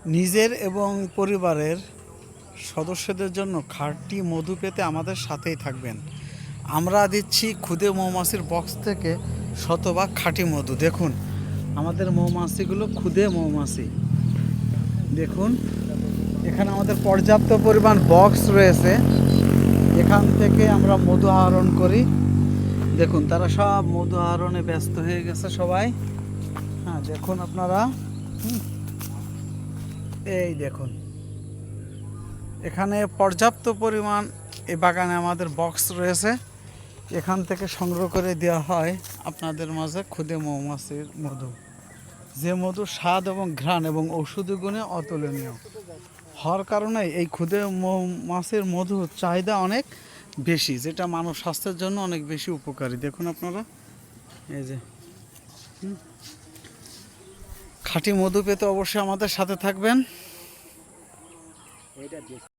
নিজের এবং পরিবারের সদস্যদের জন্য খাঁটি মধু পেতে আমাদের সাথেই থাকবেন। আমরা দিচ্ছি খুদে মৌমাছির বক্স থেকে শতভাগ খাঁটি মধু। দেখুন আমাদের মৌমাছিগুলো খুদে মৌমাছি। দেখুন এখানে আমাদের পর্যাপ্ত পরিমাণ বক্স রয়েছে, এখান থেকে আমরা মধু আহরণ করি। দেখুন তারা সব মধু আহরণে ব্যস্ত হয়ে গেছে সবাই। হ্যাঁ দেখুন আপনারা, এই দেখুন এখানে পর্যাপ্ত পরিমাণ এই বাগানে আমাদের বক্স রয়েছে, এখান থেকে সংগ্রহ করে দেওয়া হয় আপনাদের মাঝে খুদে মৌমাছির মধু, যে মধুর স্বাদ এবং ঘ্রাণ এবং ঔষধি গুণে অতুলনীয় হওয়ার কারণে এই খুদে মৌমাছির মধুর চাহিদা অনেক বেশি, যেটা মানব স্বাস্থ্যের জন্য অনেক বেশি উপকারী। দেখুন আপনারা এই যে খাঁটি মধু পেতে অবশ্যই আমাদের সাথে থাকবেন।